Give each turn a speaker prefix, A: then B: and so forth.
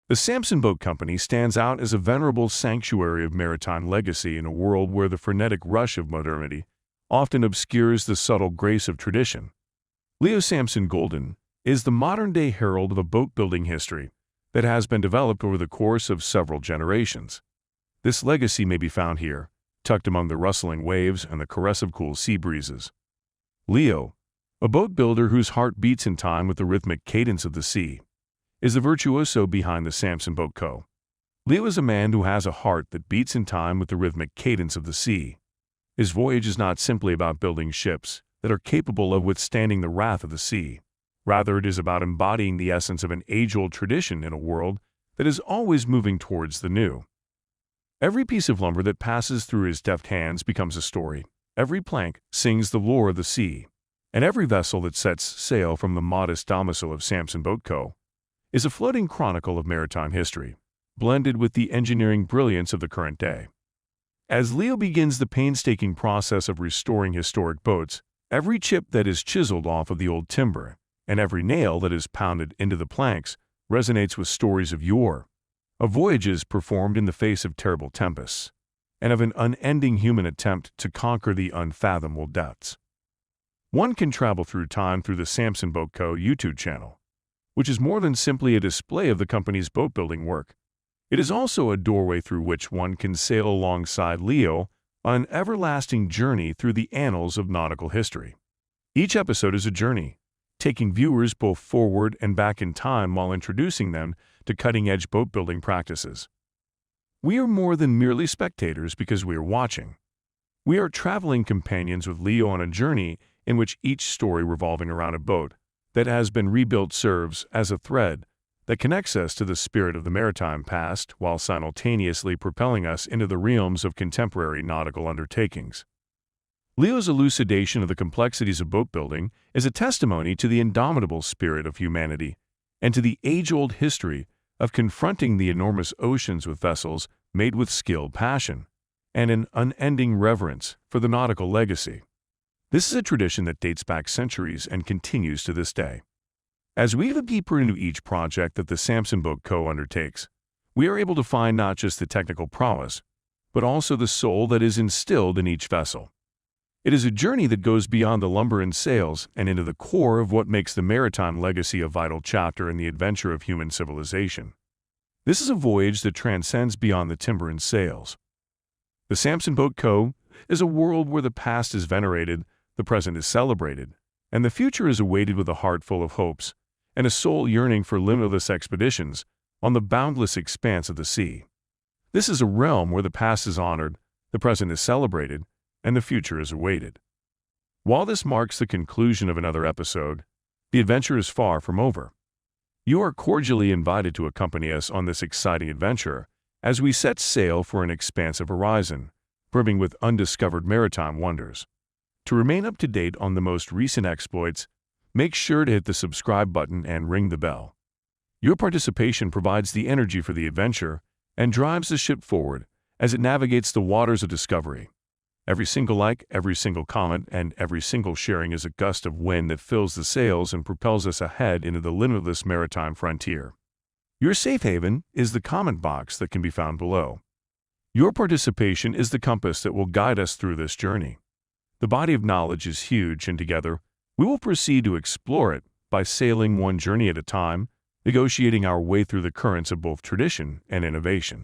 A: The Sampson Boat Company stands out as a venerable sanctuary of maritime legacy in a world where the frenetic rush of modernity often obscures the subtle grace of tradition. Leo Sampson Golden is the modern-day herald of a boat-building history that has been developed over the course of several generations. This legacy may be found here, tucked among the rustling waves and the caress of cool sea breezes. Leo, a boat builder whose heart beats in time with the rhythmic cadence of the sea, is the virtuoso behind the Sampson Boat Co. Leo is a man who has a heart that beats in time with the rhythmic cadence of the sea. His voyage is not simply about building ships that are capable of withstanding the wrath of the sea. Rather, it is about embodying the essence of an age-old tradition in a world that is always moving towards the new. Every piece of lumber that passes through his deft hands becomes a story. Every plank sings the lore of the sea. And every vessel that sets sail from the modest domicile of Sampson Boat Co. is a floating chronicle of maritime history, blended with the engineering brilliance of the current day. As Leo begins the painstaking process of restoring historic boats, every chip that is chiseled off of the old timber and every nail that is pounded into the planks resonates with stories of yore, of voyages performed in the face of terrible tempests, and of an unending human attempt to conquer the unfathomable depths. One can travel through time through the Sampson Boat Co. YouTube channel, which is more than simply a display of the company's boat-building work. It is also a doorway through which one can sail alongside Leo on an everlasting journey through the annals of nautical history. Each episode is a journey, taking viewers both forward and back in time while introducing them to cutting-edge boat-building practices. We are more than merely spectators because we are watching. We are traveling companions with Leo on a journey in which each story revolving around a boat that has been rebuilt serves as a thread that connects us to the spirit of the maritime past while simultaneously propelling us into the realms of contemporary nautical undertakings. Leo's elucidation of the complexities of boat building is a testimony to the indomitable spirit of humanity and to the age-old history of confronting the enormous oceans with vessels made with skilled passion and an unending reverence for the nautical legacy. This is a tradition that dates back centuries and continues to this day. As we look deeper into each project that the Sampson Boat Co. undertakes, we are able to find not just the technical prowess, but also the soul that is instilled in each vessel. It is a journey that goes beyond the lumber and sails and into the core of what makes the maritime legacy a vital chapter in the adventure of human civilization. This is a voyage that transcends beyond the timber and sails. The Sampson Boat Co. is a world where the past is venerated, the present is celebrated, and the future is awaited with a heart full of hopes and a soul yearning for limitless expeditions on the boundless expanse of the sea. This is a realm where the past is honored, the present is celebrated, and the future is awaited. While this marks the conclusion of another episode, the adventure is far from over. You are cordially invited to accompany us on this exciting adventure as we set sail for an expansive horizon, brimming with undiscovered maritime wonders. To remain up to date on the most recent exploits, make sure to hit the subscribe button and ring the bell. Your participation provides the energy for the adventure and drives the ship forward as it navigates the waters of discovery. Every single like, every single comment, and every single sharing is a gust of wind that fills the sails and propels us ahead into the limitless maritime frontier. Your safe haven is the comment box that can be found below. Your participation is the compass that will guide us through this journey. The body of knowledge is huge, and together, we will proceed to explore it by sailing one journey at a time, negotiating our way through the currents of both tradition and innovation.